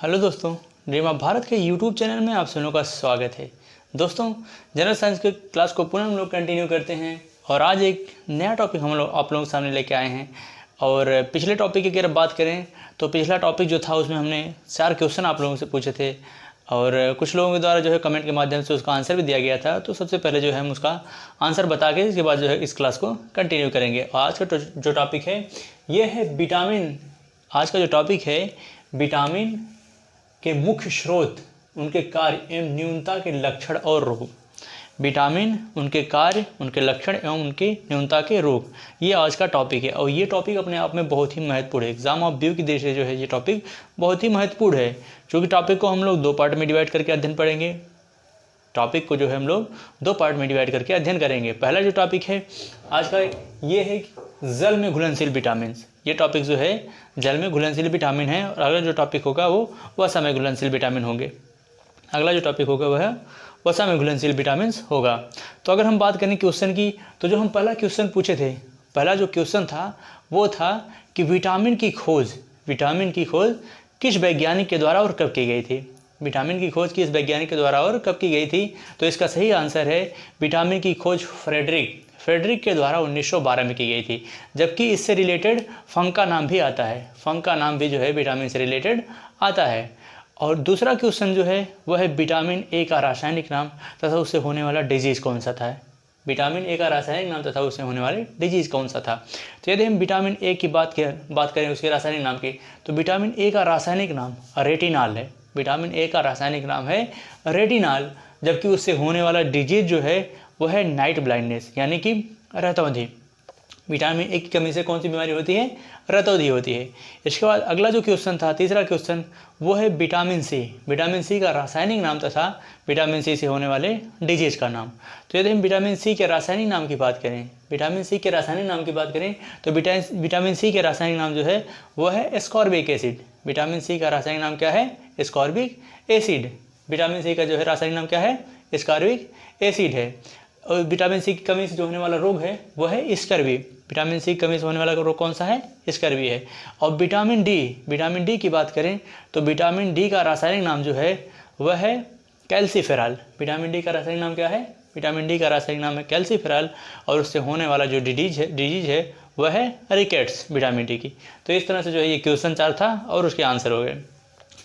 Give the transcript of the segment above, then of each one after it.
Hello दोस्तों, dream of Bharat के YouTube channel में आप सभी का स्वागत है। दोस्तों, जनरल साइंस के क्लास को पुनः हम लोग कंटिन्यू करते हैं और आज एक नया टॉपिक हम लोग आप लोगों के सामने लेके आए हैं। और पिछले टॉपिक की अगर बात करें तो पिछला टॉपिक जो था उसमें हमने 4 क्वेश्चन आप लोगों से पूछे थे और कुछ लोगों के द्वारा जो है कमेंट के माध्यम से उसका आंसर भी दिया गया था। तो सबसे पहले जो है हम उसका आंसर बता के इसके बाद जो है इस क्लास को कंटिन्यू करेंगे। और आज का जो टॉपिक है ये है विटामिन। आज का जो टॉपिक है विटामिन के मुख्य स्रोत, उनके कार्य एवं न्यूनता के लक्षण और रोग। विटामिन, उनके कार्य, उनके लक्षण एवं उनकी न्यूनता के रोग, ये आज का टॉपिक है। और ये टॉपिक अपने आप में बहुत ही महत्वपूर्ण है। एग्जाम ऑफ व्यू की दृष्टि से जो है ये टॉपिक बहुत ही महत्वपूर्ण है, क्योंकि टॉपिक को हम लोग 2 पार्ट में डिवाइड करके अध्ययन पढ़ेंगे। टॉपिक को जो है हम लोग 2 पार्ट में डिवाइड करके अध्ययन करेंगे। पहला जो टॉपिक है आज का ये है जल में घुलनशील विटामिन। ये टॉपिक जो है जल में घुलनशील विटामिन है और अगला जो टॉपिक होगा वो वसा में घुलनशील विटामिन होंगे। अगला जो टॉपिक होगा वह वसा में घुलनशील विटामिन होगा। तो अगर हम बात करें क्वेश्चन की, तो जो हम पहला क्वेश्चन पूछे थे, पहला जो क्वेश्चन था वो था कि विटामिन की खोज किस वैज्ञानिक के द्वारा और कब की गई थी। विटामिन की खोज किस वैज्ञानिक के द्वारा और कब की गई थी? तो इसका सही आंसर है विटामिन की खोज फ्रेडरिक के द्वारा 1912 में की गई थी। जबकि इससे रिलेटेड फंक का नाम भी आता है। फंक का नाम भी जो है विटामिन से रिलेटेड आता है। और दूसरा क्वेश्चन जो है वह है विटामिन ए का रासायनिक नाम तथा उससे होने वाला डिजीज़ कौन सा था। विटामिन ए का रासायनिक नाम तथा उससे होने वाले डिजीज़ कौन सा था। तो यदि हम विटामिन ए की बात करें उसके रासायनिक नाम की, तो विटामिन ए का रासायनिक नाम रेटिनॉल है। विटामिन ए का रासायनिक नाम है रेटिनॉल। जबकि उससे होने वाला डिजीज जो है वह है नाइट ब्लाइंडनेस, यानी कि रतौंधी। विटामिन ए की कमी से कौन सी बीमारी होती है? रतौंधी होती है। इसके बाद अगला जो क्वेश्चन था, तीसरा क्वेश्चन, वो है विटामिन सी का रासायनिक नाम तथा विटामिन सी से होने वाले डिजीज का नाम। तो यदि हम विटामिन सी के रासायनिक नाम की बात करें, तो विटामिन सी के रासायनिक नाम जो है वह है एस्कॉर्बिक एसिड। विटामिन सी का रासायनिक नाम क्या है? Ascorbic acid. विटामिन सी का जो है रासायनिक नाम क्या है? एस्कॉर्बिक एसिड है। और विटामिन सी की कमी से जो होने वाला रोग है वह है स्कर्वी। विटामिन सी की कमी से होने वाला रोग कौन सा है? स्कर्वी है। और विटामिन डी की बात करें तो विटामिन डी का रासायनिक नाम जो है वह है कैल्सीफेरॉल। विटामिन डी का रासायनिक नाम क्या है? विटामिन डी का रासायनिक नाम है कैल्सीफेरॉल। और उससे होने वाला जो डिजीज है वह है रिकेट्स विटामिन डी की। तो इस तरह से जो है ये क्वेश्चन 4 था और उसके आंसर हो गए।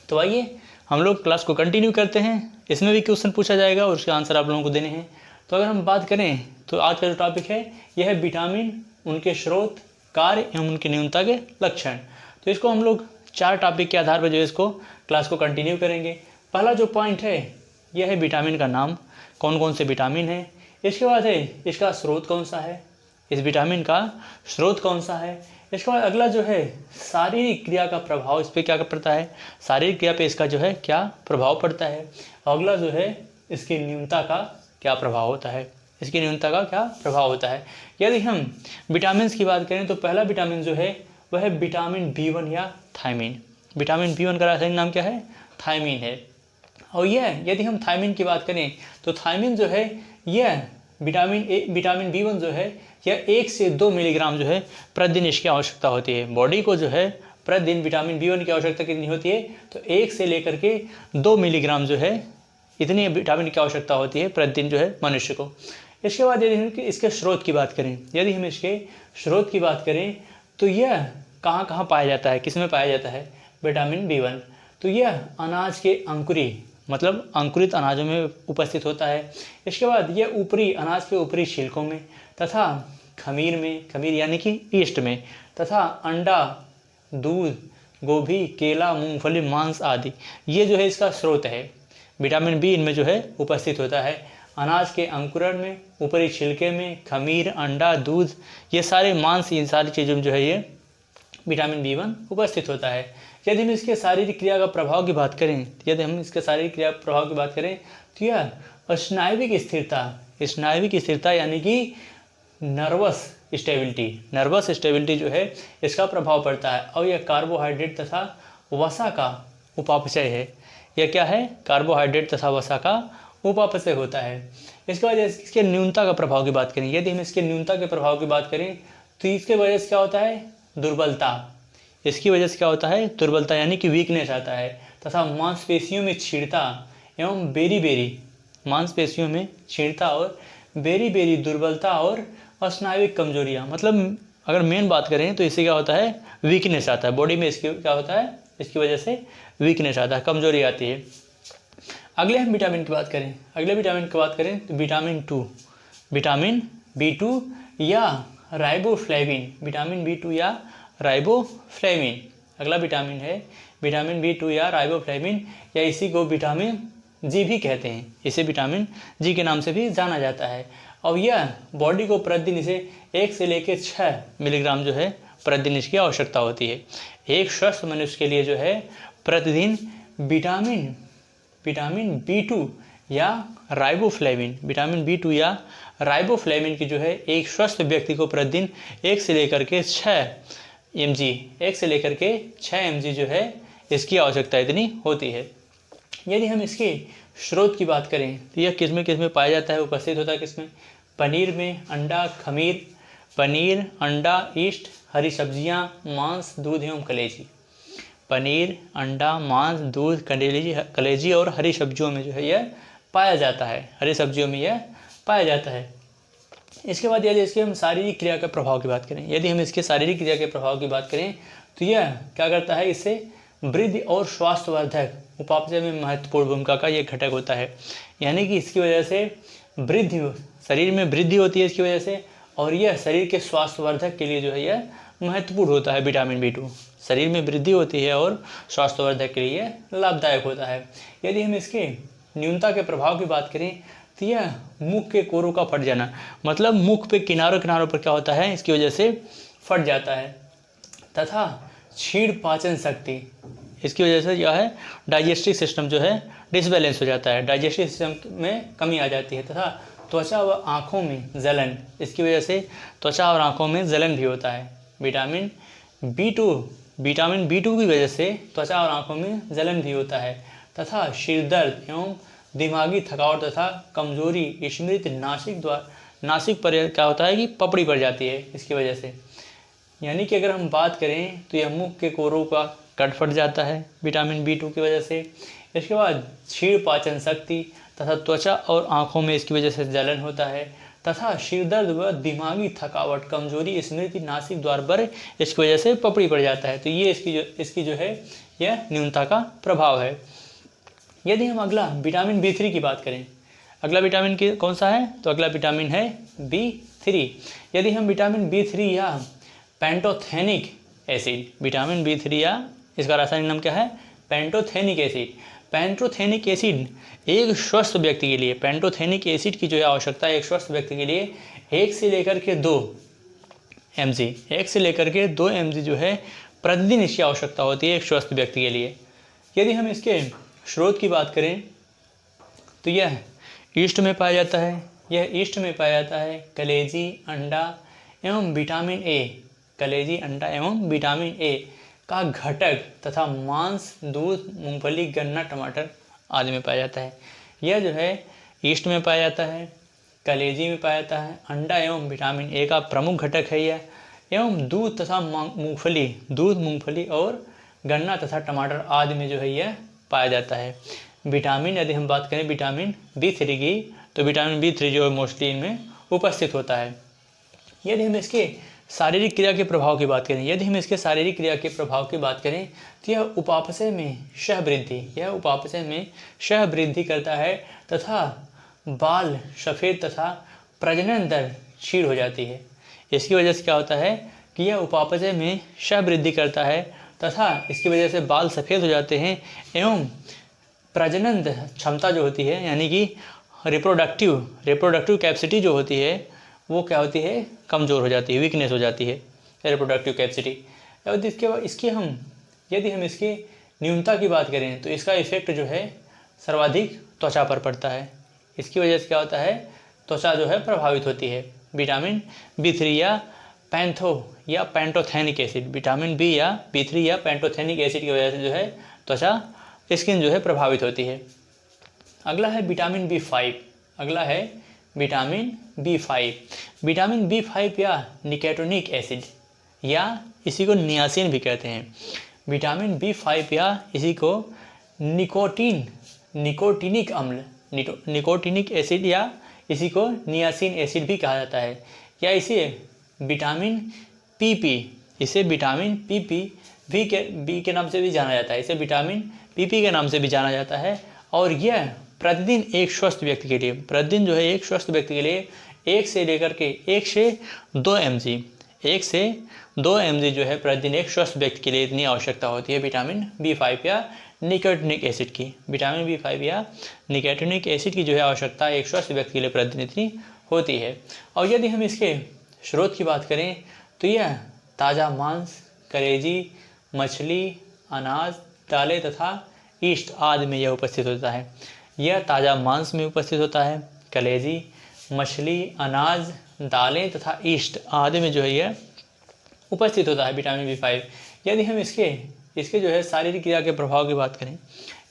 तो आइए हम लोग क्लास को कंटिन्यू करते हैं। इसमें भी क्वेश्चन पूछा जाएगा और उसके आंसर आप लोगों को देने हैं। तो अगर हम बात करें तो आज का जो टॉपिक है यह है विटामिन, उनके स्रोत, कार्य एवं उनकी न्यूनता के लक्षण। तो इसको हम लोग 4 टॉपिक के आधार पर जो है इसको क्लास को कंटिन्यू करेंगे। पहला जो पॉइंट है यह है विटामिन का नाम, कौन कौन से विटामिन है। इसके बाद है इसका स्रोत कौन सा है, इस विटामिन का स्रोत कौन सा है। इसके बाद अगला जो है शारीरिक क्रिया का प्रभाव इस पर क्या पड़ता है, शारीरिक क्रिया पे इसका जो है क्या प्रभाव पड़ता है। अगला जो है इसकी न्यूनता का क्या प्रभाव होता है, इसकी न्यूनता का क्या प्रभाव होता है। यदि हम विटामिन की बात करें तो पहला विटामिन जो है वह है विटामिन B1 या थायमीन। विटामिन B1 का रासायनिक नाम क्या है? थायमीन है। और यह यदि हम थायमीन की बात करें तो थायमीन जो है यह विटामिन B1 जो है यह 1 से 2 मिलीग्राम जो है प्रतिदिन इसकी आवश्यकता होती है। बॉडी को जो है प्रतिदिन विटामिन B1 की आवश्यकता कितनी होती है? तो 1 से लेकर के 2 मिलीग्राम जो है इतनी विटामिन की आवश्यकता होती है प्रतिदिन जो है मनुष्य को। इसके बाद यदि हम इसके स्रोत की बात करें, तो यह कहाँ कहाँ पाया जाता है, किस में पाया जाता है विटामिन B1? तो यह अनाज के अंकुरित अनाजों में उपस्थित होता है। इसके बाद यह अनाज के ऊपरी छिलकों में तथा खमीर यानी कि ईस्ट में, तथा अंडा, दूध, गोभी, केला, मूंगफली, मांस आदि, ये जो है इसका स्रोत है। विटामिन बी इनमें जो है उपस्थित होता है। अनाज के अंकुरण में, ऊपरी छिलके में, खमीर, अंडा, दूध, ये सारे मांस, इन सारी चीज़ों में जो है ये विटामिन B1 उपस्थित होता है। यदि हम इसके शारीरिक क्रिया का प्रभाव की बात करें तो यह स्नायविक स्थिरता यानी कि नर्वस स्टेबिलिटी जो है इसका प्रभाव पड़ता है। और यह कार्बोहाइड्रेट तथा वसा का उपापचय है। यह क्या है? कार्बोहाइड्रेट तथा वसा का उपापचय होता है। इसके बाद इसके न्यूनता का प्रभाव की बात करें, यदि हम इसके न्यूनता के प्रभाव की बात करें तो इसके वजह से क्या होता है? दुर्बलता। इसकी वजह से क्या होता है? दुर्बलता यानी कि वीकनेस आता है तथा मांसपेशियों में छीड़ता एवं बेरी बेरी, मांसपेशियों में छीड़ता और बेरी बेरी दुर्बलता और स्नायुविक कमजोरियाँ। मतलब अगर मेन बात करें तो इससे क्या होता है, वीकनेस आता है बॉडी में। इसके क्या होता है, इसकी वजह से वीकनेस आता है, कमजोरी आती है। अगले हम विटामिन की बात करें, अगले विटामिन की बात करें तो विटामिन 2, विटामिन B2 या राइबोफ्लेविन, विटामिन B2 या राइबोफ्लेविन। अगला विटामिन है विटामिन B2 या राइबोफ्लेविन, या इसी को विटामिन जी भी कहते हैं, इसे विटामिन जी के नाम से भी जाना जाता है। और यह बॉडी को प्रतिदिन इसे 1 से लेकर 6 मिलीग्राम जो है प्रतिदिन इसकी आवश्यकता होती है। एक स्वस्थ मनुष्य के लिए जो है प्रतिदिन विटामिन B2 या राइबोफ्लेविन, विटामिन B2 या राइबोफ्लेविन की जो है एक स्वस्थ व्यक्ति को प्रतिदिन 1 से लेकर के 6 mg, 1 से लेकर के 6 mg जो है इसकी आवश्यकता इतनी होती है। यदि हम इसके स्रोत की बात करें तो यह किस में पाया जाता है, उपस्थित होता है किसमें, पनीर में, अंडा, खमीर, पनीर, अंडा, ईस्ट, हरी सब्जियां, मांस, दूध एवं कलेजी। पनीर, अंडा, मांस, दूध, कलेजी और हरी सब्जियों में जो है यह पाया जाता है, हरी सब्जियों में यह पाया जाता है। इसके बाद यदि इसके हम शारीरिक क्रिया के प्रभाव की बात करें, यदि हम इसके शारीरिक क्रिया के प्रभाव की बात करें तो यह क्या करता है, इससे वृद्धि और स्वास्थ्यवर्धक उपापचय में महत्वपूर्ण भूमिका का यह घटक होता है। यानी कि इसकी वजह से वृद्धि, शरीर में वृद्धि होती है इसकी वजह से, और यह शरीर के स्वास्थ्यवर्धक के लिए जो है यह महत्वपूर्ण होता है। विटामिन B2 शरीर में वृद्धि होती है और स्वास्थ्यवर्धक के लिए लाभदायक होता है। यदि हम इसके न्यूनता के प्रभाव की बात करें तो यह मुख के कोरों का फट जाना, मतलब मुख पे किनारों पर क्या होता है, इसकी वजह से फट जाता है, तथा क्षीण पाचन शक्ति, इसकी वजह से यह है डाइजेस्टिव सिस्टम जो है डिसबैलेंस हो जाता है, डाइजेस्टिव सिस्टम में कमी आ जाती है, तथा त्वचा व आँखों में जलन, इसकी वजह से त्वचा और आँखों में जलन भी होता है। विटामिन B2 की वजह से त्वचा और आँखों में जलन भी होता है, तथा सिर दर्द एवं दिमागी थकावट तथा कमजोरी, स्मृति, नासिक पर क्या होता है कि पपड़ी पड़ जाती है इसकी वजह से। यानी कि अगर हम बात करें तो यह मुख के कोरों का कट फट जाता है विटामिन B2 की वजह से। इसके बाद क्षीण पाचन शक्ति तथा त्वचा और आँखों में इसकी वजह से जलन होता है, तथा सिर दर्द व दिमागी थकावट, कमजोरी, स्मृति, नासिक द्वार पर इसकी वजह से पपड़ी पड़ जाता है। तो ये इसकी जो है यह न्यूनता का प्रभाव है। यदि हम अगला विटामिन B3 की बात करें, अगला विटामिन कौन सा है, तो अगला विटामिन है B3। यदि हम विटामिन B3 या पेंटोथेनिक एसिड, विटामिन B3 या इसका रासायनिक नाम क्या है, पेंटोथेनिक एसिड। पेंटोथेनिक एसिड एक स्वस्थ व्यक्ति के लिए, पेंटोथेनिक एसिड की जो है आवश्यकता है एक स्वस्थ व्यक्ति के लिए 1 से लेकर के 2 mg, 1 से लेकर के 2 mg जो है प्रतिदिन इसकी आवश्यकता होती है एक स्वस्थ व्यक्ति के लिए। यदि हम इसके स्रोत की बात करें तो यह ईस्ट में पाया जाता है, यह ईस्ट में पाया जाता है कलेजी, अंडा एवं विटामिन ए, कलेजी, अंडा एवं विटामिन ए का घटक तथा मांस, दूध, मूंगफली, गन्ना, टमाटर आदि में पाया जाता है। यह जो है ईस्ट में पाया जाता है, कलेजी में पाया जाता है, अंडा एवं विटामिन ए का प्रमुख घटक है यह, एवं दूध तथा मूंगफली और गन्ना तथा टमाटर आदि में जो है यह पाया जाता है। विटामिन, यदि हम बात करें विटामिन B3 की, तो विटामिन B3 जो है मोस्टली इनमें उपस्थित होता है। यदि हम इसके शारीरिक क्रिया के प्रभाव की बात करें, यदि हम इसके शारीरिक क्रिया के प्रभाव की बात करें तो यह उपापचय में शह वृद्धि करता है, तथा बाल सफ़ेद तथा प्रजनन दर क्षीण हो जाती है। इसकी वजह से क्या होता है कि यह उपापचय में शह वृद्धि करता है, तथा इसकी वजह से बाल सफ़ेद हो जाते हैं, एवं प्रजनन क्षमता जो होती है, यानी कि रिप्रोडक्टिव कैपेसिटी जो होती है वो क्या होती है, कमज़ोर हो जाती है, वीकनेस हो जाती है रिप्रोडक्टिव कैपेसिटी। यदि हम इसकी न्यूनता की बात करें तो इसका इफेक्ट जो है सर्वाधिक त्वचा पर पड़ता है। इसकी वजह से क्या होता है, त्वचा जो है प्रभावित होती है। विटामिन B3 या पेंटोथेनिक एसिड, विटामिन B या B3 या पेंटोथेनिक एसिड की वजह से जो है त्वचा, स्किन जो है प्रभावित होती है। अगला है विटामिन B5, अगला है विटामिन B5। विटामिन B5 या निकोटिनिक एसिड, या इसी को नियासिन भी कहते हैं। विटामिन B5 या इसी को निकोटिनिक अम्ल, निकोटिनिक एसिड या इसी को नियासिन एसिड भी कहा जाता है, या इसे विटामिन पीपी, इसे विटामिन पीपी बी के नाम से भी जाना जाता है, इसे विटामिन पीपी के नाम से भी जाना जाता है। और यह प्रतिदिन एक स्वस्थ व्यक्ति के लिए, प्रतिदिन जो है एक स्वस्थ व्यक्ति के लिए 1 से 2 mg, 1 से 2 mg जो है प्रतिदिन एक स्वस्थ व्यक्ति के लिए इतनी आवश्यकता होती है विटामिन B5 या निकोटिनिक एसिड की। विटामिन B5 या निकोटिनिक एसिड की जो है आवश्यकता एक स्वस्थ व्यक्ति के लिए प्रतिदिन इतनी होती है। और यदि हम इसके स्रोत की बात करें तो यह ताज़ा मांस, कलेजी, मछली, अनाज, दालें तथा ईस्ट आदि में यह उपस्थित होता है। यह ताज़ा मांस में उपस्थित होता है, कलेजी, मछली, अनाज, दालें तथा ईस्ट आदि में जो है यह उपस्थित होता है विटामिन B5। यदि हम इसके जो है शारीरिक क्रिया के प्रभाव की बात करें,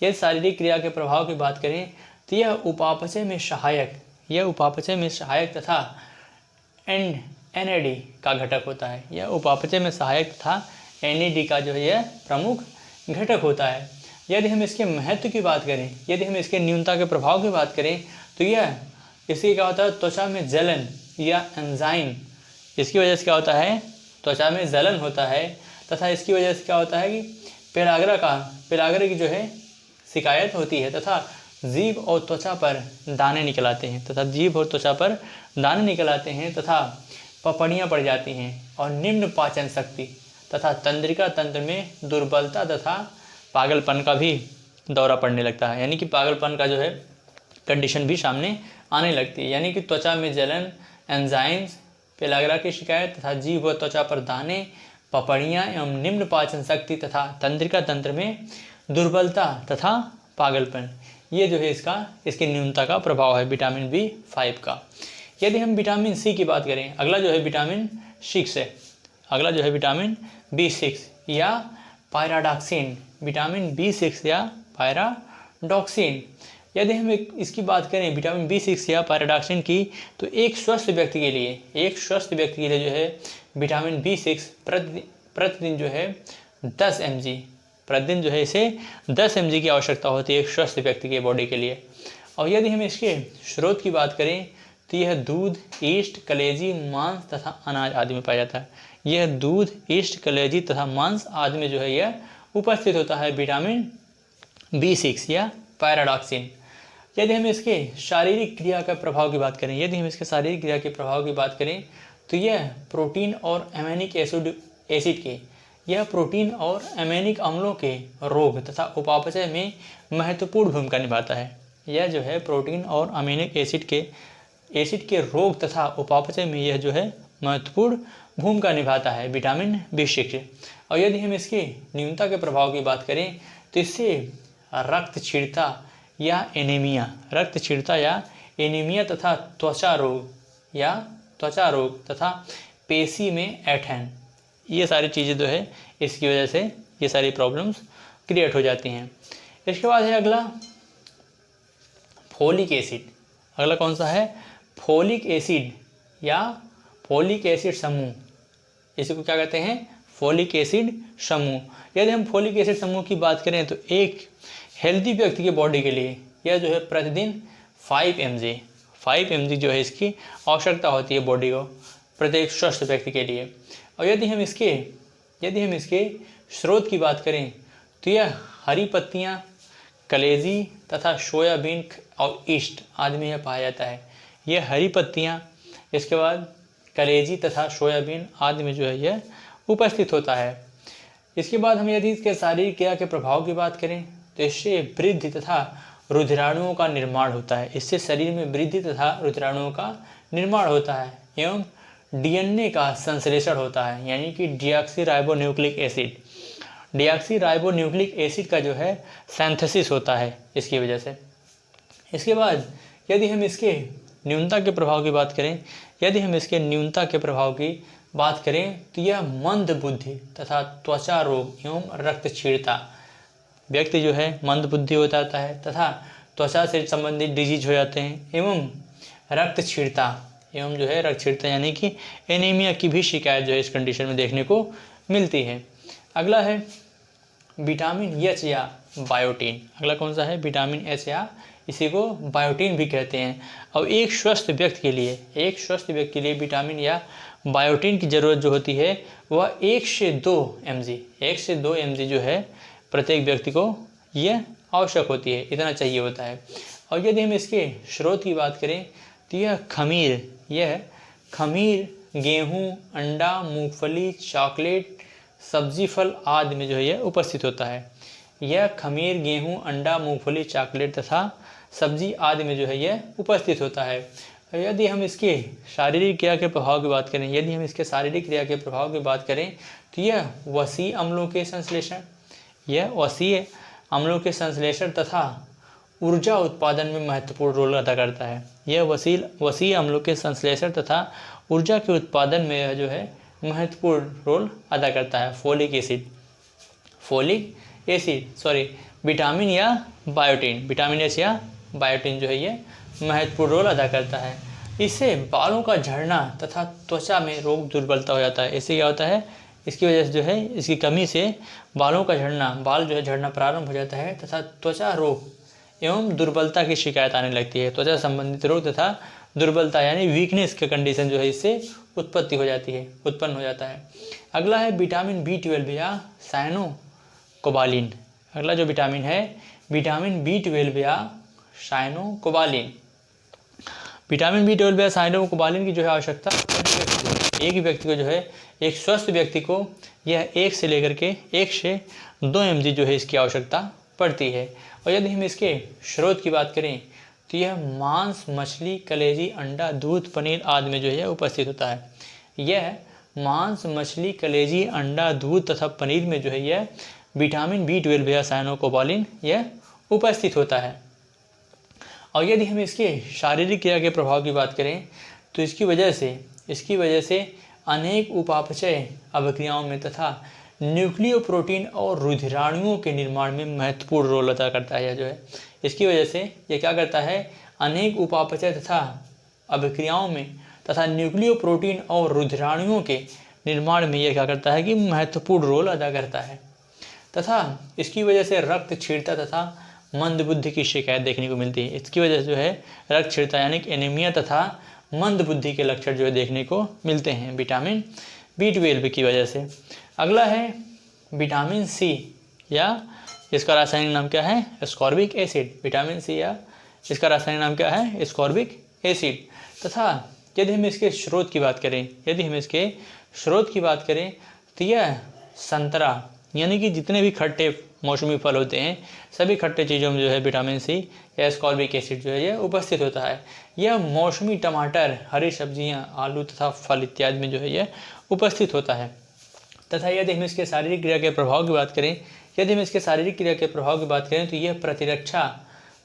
यदि शारीरिक क्रिया के प्रभाव की बात करें तो यह उपापचय में सहायक तथा NAD का घटक होता है। यह उपापचय में सहायक तथा NAD का जो है यह प्रमुख घटक होता है। यदि हम इसके महत्व की बात करें, यदि हम इसके न्यूनता के प्रभाव की बात करें तो यह इससे क्या होता है, त्वचा में जलन या एंजाइम, इसकी वजह से क्या होता है, त्वचा में जलन होता है तथा इसकी वजह से क्या होता है कि पेलाग्रा की जो है शिकायत होती है तथा जीभ और त्वचा पर दाने निकल आते हैं तथा पपड़ियाँ पड़ जाती हैं और निम्न पाचन शक्ति तथा तंत्रिका तंत्र में दुर्बलता तथा पागलपन का भी दौरा पड़ने लगता है। यानी कि पागलपन का जो है कंडीशन भी सामने आने लगती है। यानी कि त्वचा में जलन, एंजाइम्स, पेलाग्रा की शिकायत तथा जीभ व त्वचा पर दाने, पपड़ियाँ एवं निम्न पाचन शक्ति तथा तंत्रिका तंत्र में दुर्बलता तथा पागलपन, ये जो है इसकी न्यूनता का प्रभाव है विटामिन B5 का। यदि हम विटामिन C की बात करें, अगला जो है विटामिन 6 है, अगला जो है विटामिन B6 या पायराडॉक्सिन, विटामिन B6 या पायराडॉक्सिन। यदि हम इसकी बात करें विटामिन B6 या पायराडॉक्सिन की तो एक स्वस्थ व्यक्ति के लिए जो है विटामिन B6 प्रतिदिन जो है 10 mg, प्रतिदिन जो है इसे 10 mg की आवश्यकता होती है एक स्वस्थ व्यक्ति के बॉडी के लिए। और यदि हम इसके स्रोत की बात करें तो यह दूध, ईस्ट, कलेजी, मांस तथा अनाज आदि में पाया जाता है। यह दूध, ईस्ट, कलेजी तथा मांस आदि में जो है यह उपस्थित होता है विटामिन B6 या पायराडॉक्सिन। यदि हम इसके शारीरिक क्रिया के प्रभाव की बात करें, तो यह प्रोटीन और अमीनिक एसिड के, यह प्रोटीन और अमीनिक अम्लों के रोग तथा उपापचय में महत्वपूर्ण भूमिका निभाता है। यह जो है प्रोटीन और अमीनिक एसिड के रोग तथा उपापचय में यह जो है महत्वपूर्ण भूमिका निभाता है विटामिन B6। और यदि हम इसके न्यूनता के प्रभाव की बात करें तो इससे रक्तक्षीणता या एनीमिया तथा त्वचा रोग तथा पेशी में ऐंठन, ये सारी चीज़ें जो है इसकी वजह से ये सारी प्रॉब्लम्स क्रिएट हो जाती हैं। इसके बाद है अगला फोलिक एसिड। अगला कौन सा है, फोलिक एसिड या फोलिक एसिड समूह, इसको क्या कहते हैं, फोलिक एसिड समूह। यदि हम फोलिक एसिड समूह की बात करें तो एक हेल्दी व्यक्ति के बॉडी के लिए यह जो है प्रतिदिन 5 mg जो है इसकी आवश्यकता होती है बॉडी को, प्रत्येक स्वस्थ व्यक्ति के लिए। और यदि हम इसके स्रोत की बात करें तो यह हरी पत्तियाँ, कलेजी तथा सोयाबीन और ईस्ट आदि में यह पाया जाता है। यह हरी पत्तियाँ, इसके बाद कलेजी तथा सोयाबीन आदि में जो है यह उपस्थित होता है। इसके बाद हम यदि इसके शारीरिक क्रिया के प्रभाव की बात करें तो इससे वृद्धि तथा रुधिराणुओं का निर्माण होता है। इससे शरीर में वृद्धि तथा रुधिराणुओं का निर्माण होता है एवं DNA का संश्लेषण होता है, यानी कि डीऑक्सी एसिड का जो है सिंथेसिस होता है इसकी वजह से। इसके बाद यदि हम इसके न्यूनता के प्रभाव की बात करें तो यह मंद बुद्धि तथा त्वचा रोग एवं रक्तक्षीणता, व्यक्ति जो है मंद बुद्धि हो जाता है तथा त्वचा से संबंधित डिजीज हो जाते हैं एवं रक्तक्षीणता यानी कि एनीमिया की भी शिकायत जो है इस कंडीशन में देखने को मिलती है। अगला है विटामिन H या बायोटीन। अगला कौन सा है? विटामिन एस या इसी को बायोटीन भी कहते हैं। और एक स्वस्थ व्यक्ति के लिए विटामिन या बायोटीन की ज़रूरत जो होती है वह 1 से 2 mg जो है प्रत्येक व्यक्ति को यह आवश्यक होती है, इतना चाहिए होता है। और यदि हम इसके स्रोत की बात करें तो यह खमीर गेहूँ, अंडा, मूंगफली, चॉकलेट, सब्जी, फल आदि में जो है यह उपस्थित होता है। यह खमीर गेहूँ, अंडा, मूंगफली, चॉकलेट तथा सब्जी आदि में जो है यह उपस्थित होता है। यदि हम इसके शारीरिक क्रिया के प्रभाव की बात करें तो यह वसीय अम्लों के संश्लेषण तथा ऊर्जा उत्पादन में महत्वपूर्ण रोल अदा करता है। यह वसीय अम्लों के संश्लेषण तथा ऊर्जा के उत्पादन में जो है महत्वपूर्ण रोल अदा करता है। विटामिन या बायोटीन, विटामिन एस या बायोटीन जो है ये महत्वपूर्ण रोल अदा करता है। इससे बालों का झड़ना तथा त्वचा में रोग दुर्बलता हो जाता है। इससे क्या होता है? इसकी वजह से जो है इसकी कमी से बाल जो है झड़ना प्रारंभ हो जाता है तथा त्वचा रोग एवं दुर्बलता की शिकायत आने लगती है। त्वचा संबंधित रोग तथा दुर्बलता यानी वीकनेस का कंडीशन जो है इससे उत्पन्न हो जाता है। अगला है विटामिन B12 या साइनोकोबालिन। अगला जो विटामिन है विटामिन B12 या साइनोकोबालिन। विटामिन B12 या साइनोकोबालिन की जो है आवश्यकता एक व्यक्ति को जो है एक स्वस्थ व्यक्ति को यह 1 से 2 mg जो है इसकी आवश्यकता पड़ती है। और यदि हम इसके स्रोत की बात करें तो यह मांस, मछली, कलेजी, अंडा, दूध, पनीर आदि में जो है उपस्थित होता है। यह मांस, मछली, कलेजी, अंडा, दूध तथा पनीर में जो है यह विटामिन B12 या साइनोकोबालिन यह उपस्थित होता है। और यदि हम इसके शारीरिक क्रिया के प्रभाव की बात करें तो इसकी वजह से अनेक उपापचय अभिक्रियाओं में तथा न्यूक्लियोप्रोटीन और रुधिराणुओं के निर्माण में महत्वपूर्ण रोल अदा करता है। जो है इसकी वजह से ये क्या करता है? अनेक उपापचय तथा अभिक्रियाओं में तथा न्यूक्लियोप्रोटीन और रुधिराणुओं के निर्माण में यह क्या करता है कि महत्वपूर्ण रोल अदा करता है। तथा इसकी वजह से रक्तक्षीणता तथा मंदबुद्धि की शिकायत देखने को मिलती है। इसकी वजह से जो है रक्तक्षीणता यानी एनीमिया तथा मंदबुद्धि के लक्षण जो है देखने को मिलते हैं विटामिन B12 की वजह से। अगला है विटामिन C या इसका रासायनिक नाम क्या है? Ascorbic acid. विटामिन C या इसका रासायनिक नाम क्या है? Ascorbic acid. तथा यदि हम इसके स्रोत की बात करें तो यह संतरा यानी कि जितने भी खट्टे मौसमी फल होते हैं सभी खट्टे चीज़ों में जो है विटामिन C या एस्कॉर्बिक एसिड जो है यह उपस्थित होता है। यह मौसमी टमाटर, हरी सब्जियां, आलू तथा फल इत्यादि में जो है यह उपस्थित होता है। तथा यदि हम इसके शारीरिक क्रिया के प्रभाव की बात करें तो यह प्रतिरक्षा,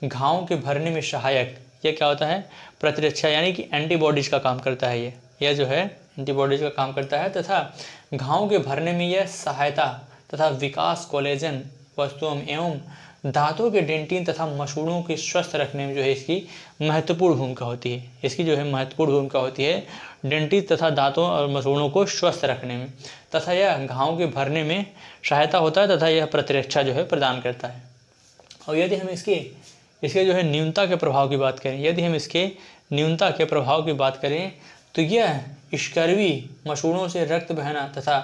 घावों के भरने में सहायक, यह क्या होता है? प्रतिरक्षा यानी कि एंटीबॉडीज का काम करता है। यह जो है एंटीबॉडीज का काम करता है तथा घावों के भरने में यह सहायता तथा विकास, कोलेजन वस्तुओं एवं दांतों के डेंटिन तथा मसूड़ों के स्वस्थ रखने में जो है इसकी महत्वपूर्ण भूमिका होती है। डेंटिन तथा दांतों और मसूड़ों को स्वस्थ रखने में तथा यह घावों के भरने में सहायता होता है तथा यह प्रतिरक्षा जो है प्रदान करता है। और यदि हम इसके जो है न्यूनता के प्रभाव की बात करें तो यह स्कर्वी, मसूड़ों से रक्त बहना तथा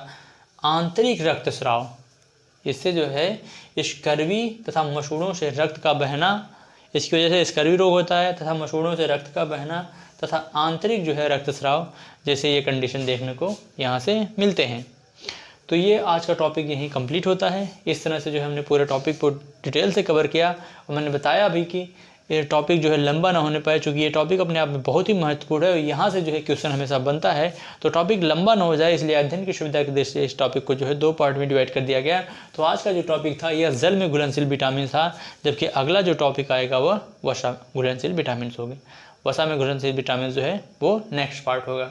आंतरिक रक्तस्राव, इससे जो है स्कर्वी तथा मसूड़ों से रक्त का बहना, इसकी वजह से स्कर्वी रोग होता है तथा मसूड़ों से रक्त का बहना तथा आंतरिक जो है रक्तस्राव जैसे ये कंडीशन देखने को यहाँ से मिलते हैं। तो ये आज का टॉपिक यहीं कंप्लीट होता है। इस तरह से जो है हमने पूरे टॉपिक को डिटेल से कवर किया और मैंने बताया भी कि ये टॉपिक जो है लंबा ना होने पाए, चूँकि ये टॉपिक अपने आप में बहुत ही महत्वपूर्ण है और यहाँ से जो है क्वेश्चन हमेशा बनता है, तो टॉपिक लंबा ना हो जाए इसलिए अध्ययन की सुविधा के दृष्टि से इस टॉपिक को जो है 2 पार्ट में डिवाइड कर दिया गया। तो आज का जो टॉपिक था यह जल में घुलनशील विटामिन था, जबकि अगला जो टॉपिक आएगा वह वसा घुलनशील विटामिन होगी। वसा में घुलनशील विटामिन जो है वो नेक्स्ट पार्ट होगा।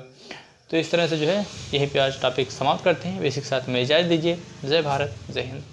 तो इस तरह से जो है यहीं पे आज टॉपिक समाप्त करते हैं। इसी के साथ में इजाज़त दीजिए। जय भारत, जय हिंद।